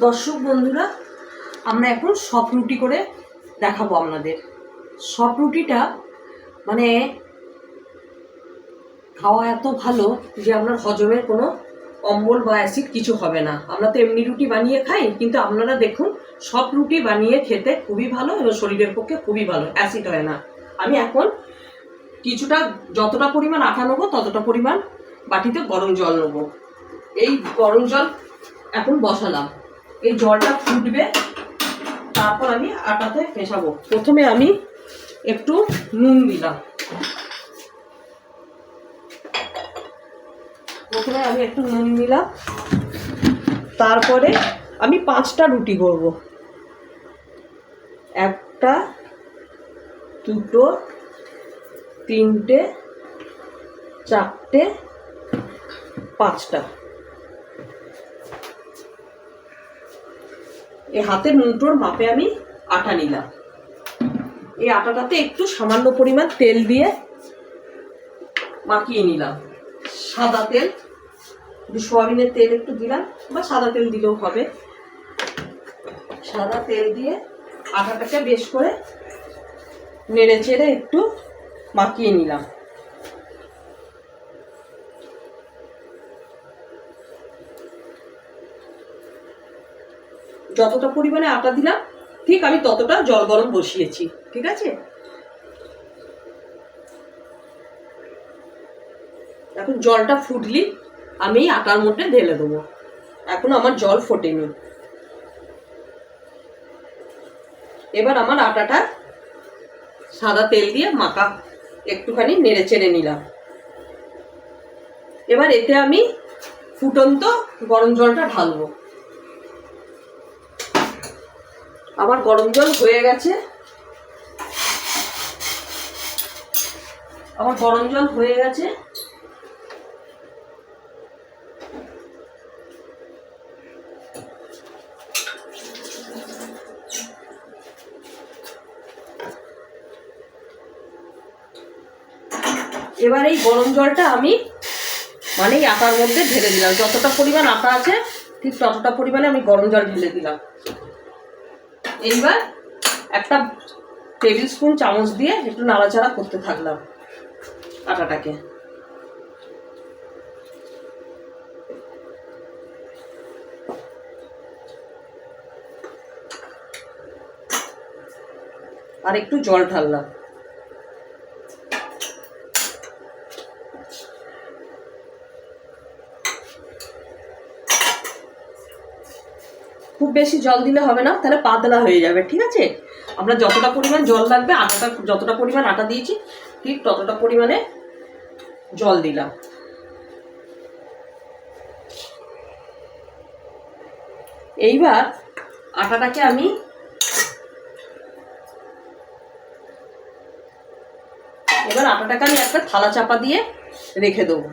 দর্শক বন্ধুরা, আমরা এখন সফট রুটি করে দেখাবো আপনাদের। সফট রুটিটা মানে খাওয়া এত ভালো যে আপনার হজমের কোনো অম্বল বা অ্যাসিড কিছু হবে না। আমরা তো এমনি রুটি বানিয়ে খাই, কিন্তু আপনারা দেখুন সফট রুটি বানিয়ে খেতে খুবই ভালো এবং শরীরের পক্ষে খুবই ভালো, অ্যাসিড হয় না। আমি এখন কিছুটা যতটা পরিমাণ আটা নেবো ততটা পরিমাণ বাটিতে গরম জল নেবো। এই গরম জল এখন বসালাম, এই জলটা ফুটবে, তারপর আমি আটাতে মেশাবো। প্রথমে আমি একটু নুন দিলাম, তারপরে আমি 5টা রুটি করব। 1টা 2টো 3টে 4টে 5টা। এই হাতের মুঠোর মাপে আমি আটা নিলাম। এই আটাটাতে একটু সামান্য পরিমাণ তেল দিয়ে মাখিয়ে নিলাম। সাদা তেল, সোয়াবিনের তেল একটু দিলাম বা সাদা তেল দিলেও হবে। সাদা তেল দিয়ে আটাটাকে বেশ করে নেড়ে চেড়ে একটু মাখিয়ে নিলাম। যতটা পরিমাণে আটা দিলাম ঠিক আমি ততটা জল গরম বসিয়েছি, ঠিক আছে? এখন জলটা ফুটলি আমি আটার মধ্যে ঢেলে দেবো। এখন আমার জল ফোটেনি। এবার আমার আটাটা সাদা তেল দিয়ে মাখা একটুখানি নেড়ে চেড়ে নিলাম। এবার এতে আমি ফুটন্ত গরম জলটা ঢালবো। আমার গরম জল হয়ে গেছে। এবার এই গরম জলটা আমি মানে এই আটার মধ্যে ঢেলে দিলাম। যতটা পরিমাণ আটা আছে ঠিক ততটা পরিমাণে আমি গরম জল ঢেলে দিলাম। এইবার একটা টেবিল স্পুন চামচ দিয়ে একটু নাড়াচাড়া করতে থাকলাম আটাটাকে। আর একটু জল ঢাললাম। খুব বেশি জল দিলে হবে না, তাহলে পাতলা হয়ে যাবে, ঠিক আছে? আমরা যতটা পরিমাণ জল লাগবে, আটাটা যতটা পরিমাণ আটা দিয়েছি ঠিক ততটা পরিমাণে জল দিলাম। এইবার আটাটাকে আমি একটা থালা চাপা দিয়ে রেখে দেবো।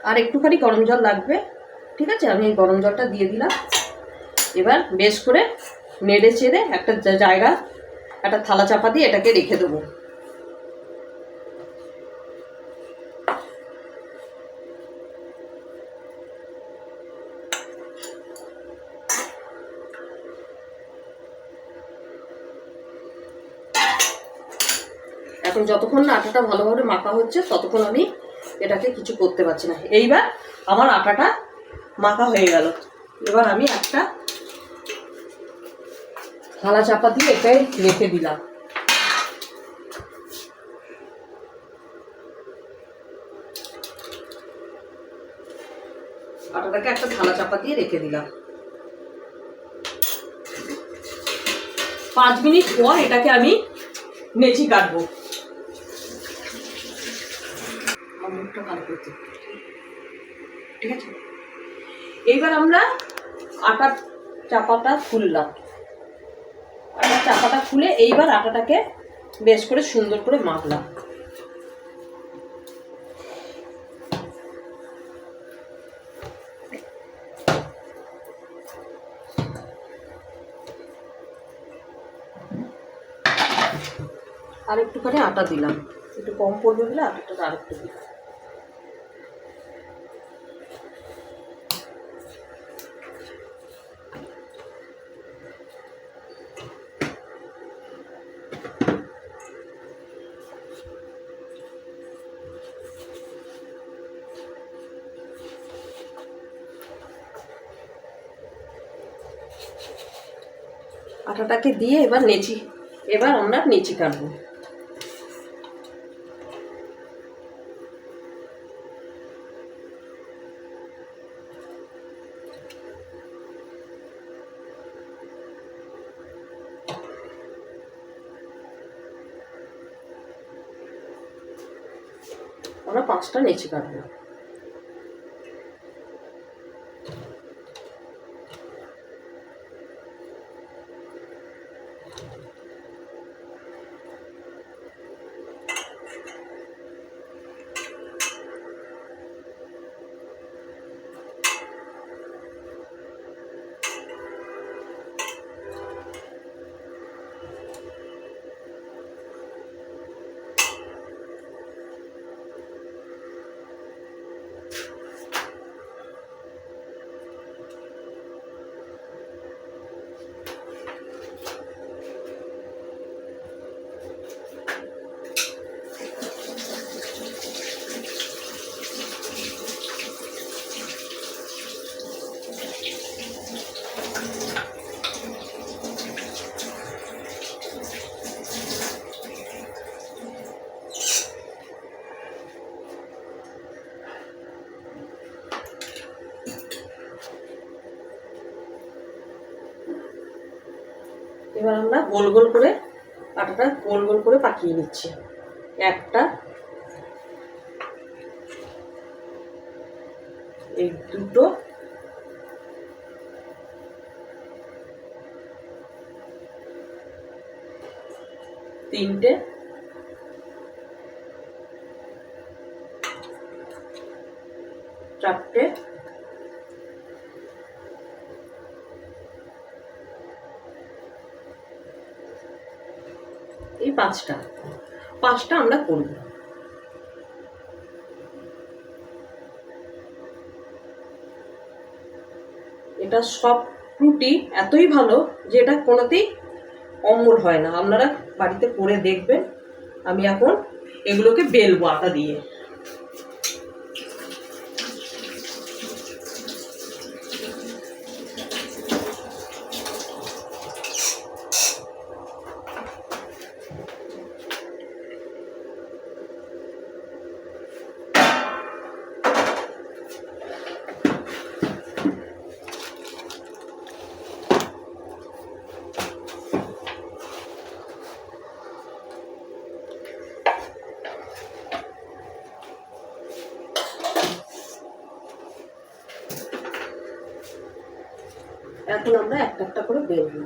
আর একটুখানি গরম জল লাগবে, ঠিক আছে? আমি এই গরম জলটা দিয়ে দিলাম। এবার বেশ করে নেড়ে চেড়ে একটা জায়গা একটা থালা চাপা দিয়ে এটাকে রেখে দেবো। এখন যতক্ষণ না আটাটা ভালোভাবে মাখা হচ্ছে ততক্ষণ আমি এটাকে কিছু করতে পারছি না। এইবার আমার আটাটা মাখা হয়ে গেল। এবার আমি একটা থালা চাপা দিয়ে এটাই রেখে দিলাম। আটাটাকে একটা থালা চাপা দিয়ে রেখে দিলাম। 5 মিনিট পর এটাকে আমি নেচি কাটবো। ঠিক আছে, এইবার আমরা আটার চাপাটা খুললাম। আটার চাপাটা খুলে এইবার আটাটাকে বেশ করে সুন্দর করে মাখলাম। আর একটুখানি আটা দিলাম, একটু কম পড়বে বলে আটাটা আর একটু দিলাম। আটাটাকে দিয়ে এবার আমরা নেচি কাটবো। আমরা 5টা নেচি কাটবো। এবার আমরা গোল গোল করে আটাটা গোল গোল করে পাকিয়ে নিচ্ছি। একটা, এই দুটো, তিনটে, চারটে, এই পাঁচটা আমরা করব। এটা সব রুটি এতই ভালো যে এটা কোনোতেই অম্বল হয় না। আপনারা বাড়িতে করে দেখবেন। আমি এখন এগুলোকে বেলবো আটা দিয়ে। এখন আমরা একটা একটা করে বেলবো।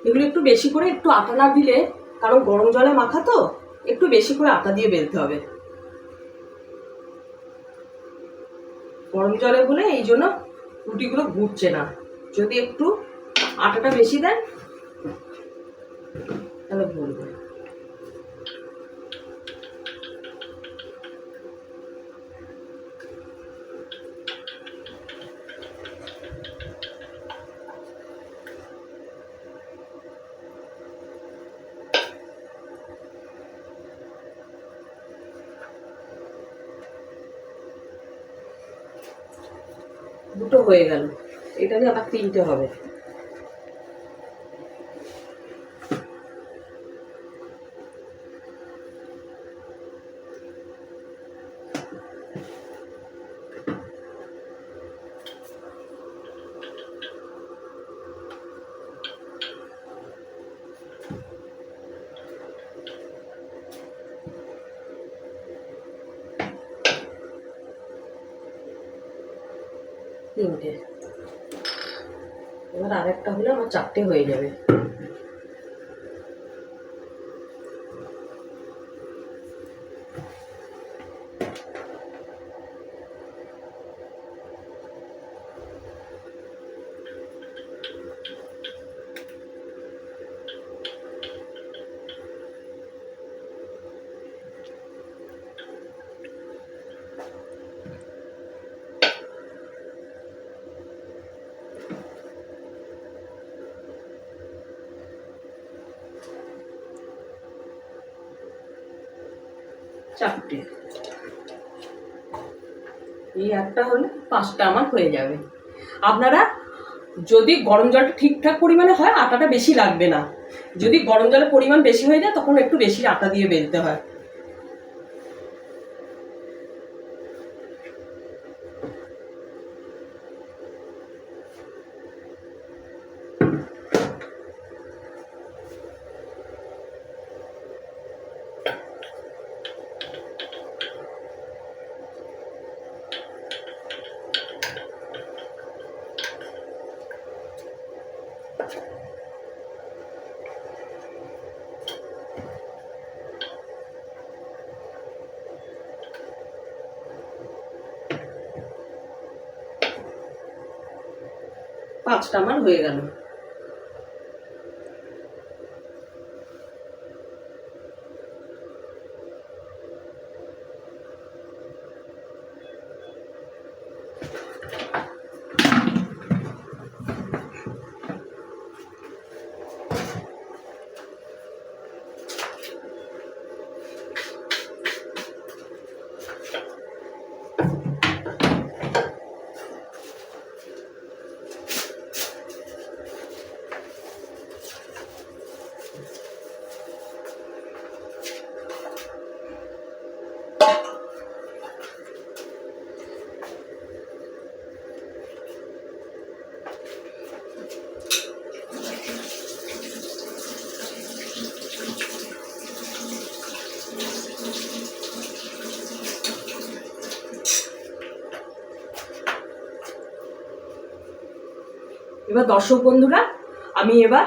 এগুলো একটু বেশি করে, একটু আটা না দিলে, কারণ গরম জলে মাখা তো, একটু বেশি করে আটা দিয়ে বেলতে হবে। গরম জলে বলে এই জন্য রুটিগুলো ঘুরছে না। যদি একটু আটাটা বেশি দেন তাহলে ঘুরবে। দুটো হয়ে গেল, এটা দিয়ে আবার তিনটে হবে। তিনটে, এবার আরেকটা হলে আমার চারটে হয়ে যাবে। চারটে, এই একটা হলে পাঁচটা আমার হয়ে যাবে। আপনারা যদি গরম জলটা ঠিকঠাক পরিমাণে হয় আটাটা বেশি লাগবে না, যদি গরম জলের পরিমাণ বেশি হয়ে যায় তখন একটু বেশি আটা দিয়ে বেলতে হয়। পাঁচটা আমার হয়ে গেল। এবার দর্শক বন্ধুরা, আমি এবার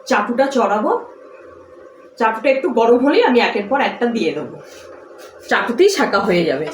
চাটুটা চড়াবো। চাটুটা একটু গরম হলেই আমি একের পর একটা দিয়ে দেবো, চাটুতেই ছাঁকা হয়ে যাবে।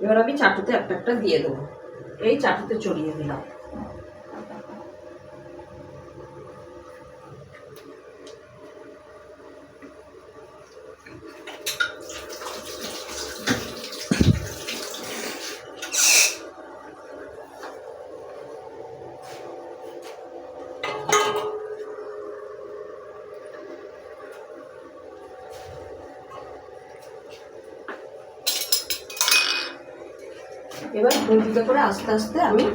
এবার আমি চাটুতে একটা একটা দিয়ে দেবো, এই চাটুতে চড়িয়ে দিলাম। এবার খুন্তিতে করে আস্তে আস্তে আমি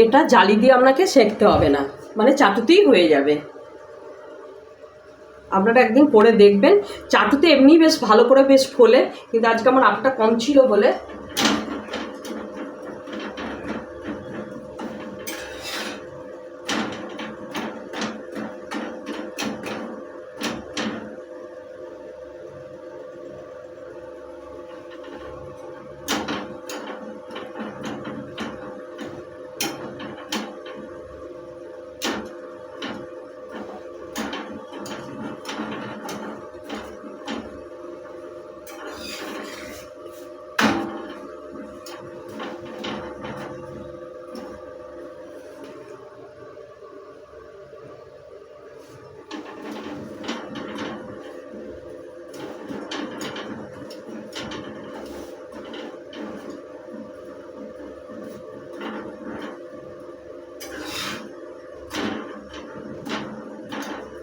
এটা জালি দিয়ে আপনাকে সেঁকতে হবে না, মানে চাটুতেই হয়ে যাবে। আপনারা একদিন করে দেখবেন, চাটুতে এমনি বেশ ভালো করে বেশ ফোলে, কিন্তু আজকে আমার আটটা কম ছিল বলে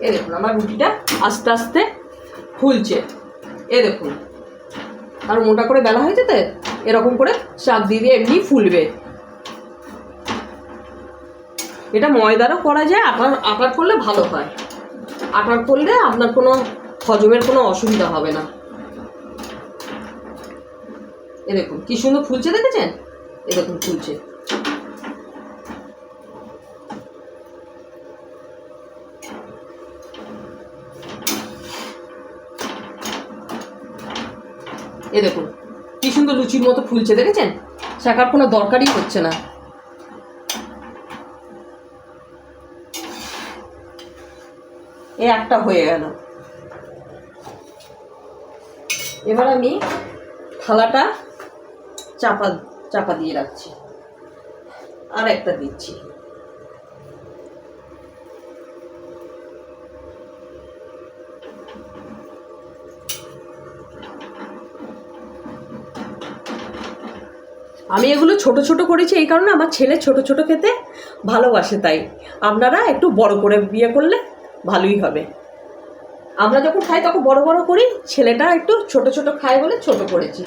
এ দেখুন আমার রুটিটা আস্তে আস্তে ফুলছে। এ দেখুন, আর মোটা করে বেলা হয়েছে তো এরকম করে চাপ দিয়ে দিয়ে এমনি ফুলবে। এটা ময়দারও করা যায়, আটার করলে ভালো হয়। আটার করলে আপনার কোনো হজমের কোনো অসুবিধা হবে না। এ দেখুন কি সুন্দর ফুলছে, দেখেছেন? এ দেখুন ফুলছে। এ দেখুন কি সুন্দর লুচির মতো ফুলছে, দেখেছেন? শাকার কোনো দরকারই হচ্ছে না। এ একটা হয়ে গেল। এবার আমি থালাটা চাপা দিয়ে রাখছি, আর একটা দিচ্ছি। আমি এগুলো ছোট ছোট করেছি এই কারণে আমার ছেলে ছোট ছোট খেতে ভালোবাসে, তাই আপনারা একটু বড় করে বিয়ে করলে ভালোই হবে। আমরা যখন খাই তখন বড় বড় করি, ছেলেটা একটু ছোট ছোট খায় বলে ছোট করেছি।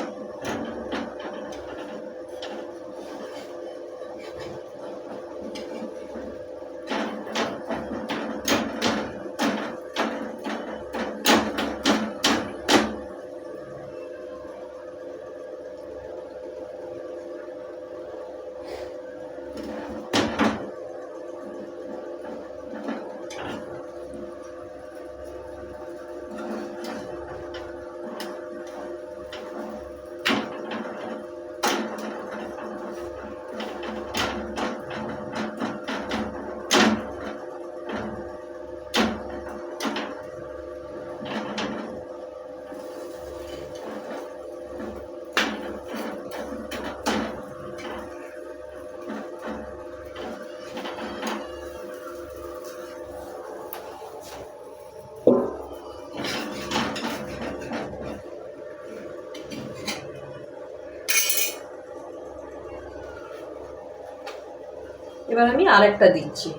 এবার আমি আরেকটা দিচ্ছি।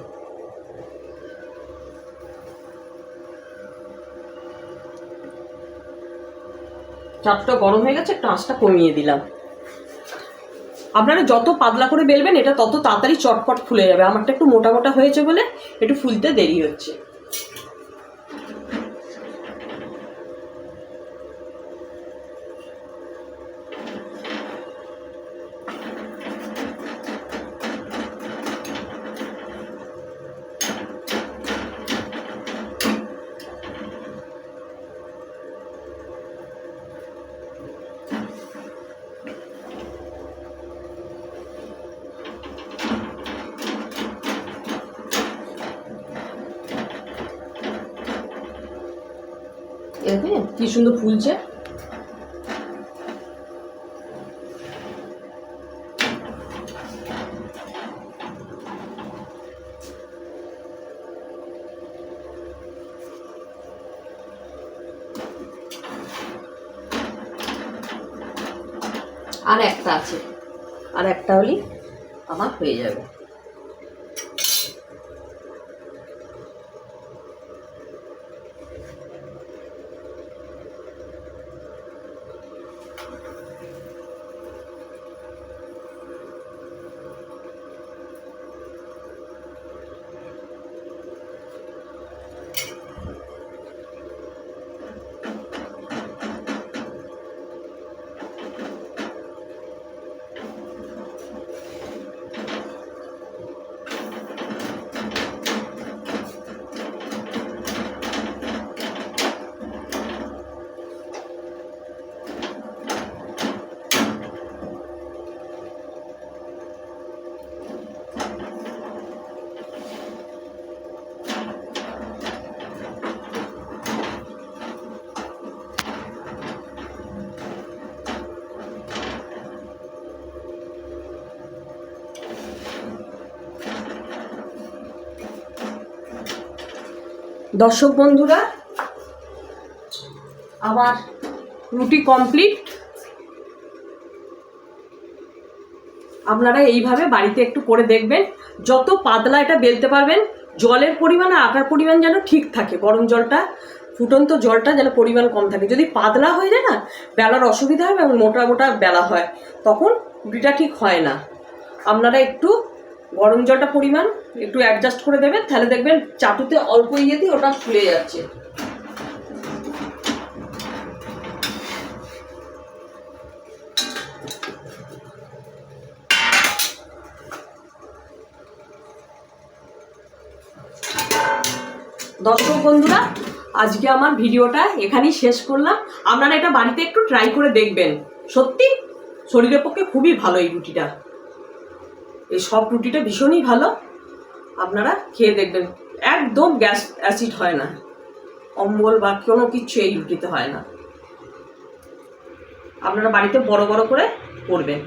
চাপটা গরম হয়ে গেছে, একটু আঁচটা কমিয়ে দিলাম। আপনারা যত পাতলা করে বেলবেন এটা তত তাড়াতাড়ি চটপট ফুলে যাবে। আমারটা একটু মোটা মোটা হয়েছে বলে একটু ফুলতে দেরি হচ্ছে। এতে কি সুন্দর ফুলছে। আর একটা আছে, আর একটা হলেই আমার হয়ে যাবে। দর্শক বন্ধুরা, আমার রুটি কমপ্লিট। আপনারা এইভাবে বাড়িতে একটু করে দেখবেন। যত পাতলা এটা বেলতে পারবেন, জলের পরিমাণ আর আটার পরিমাণ যেন ঠিক থাকে। গরম জলটা, ফুটন্ত জলটা যেন পরিমাণ কম থাকে। যদি পাতলা হয়ে যায় না, বেলার অসুবিধা হয় এবং মোটা মোটা বেলা হয়, তখন রুটিটা ঠিক হয় না। আপনারা একটু গরম জলটা পরিমাণ একটু অ্যাডজাস্ট করে দেবেন, তাহলে দেখবেন চাটুতে অল্প ইয়েতে ওটা ফুলে যাচ্ছে। দর্শক বন্ধুরা, আজকে আমার ভিডিওটা এখানেই শেষ করলাম। আপনারা এটা বাড়িতে একটু ট্রাই করে দেখবেন। সত্যি শরীরের পক্ষে খুবই ভালো এই রুটিটা। এই সব রুটিটা ভীষণই ভালো, আপনারা খেয়ে দেখবেন। একদম গ্যাস অ্যাসিড হয় না, অম্বল বা কোনো কিছু এই রুটিতে হয় না। আপনারা বাড়িতে বড় বড় করে করবেন।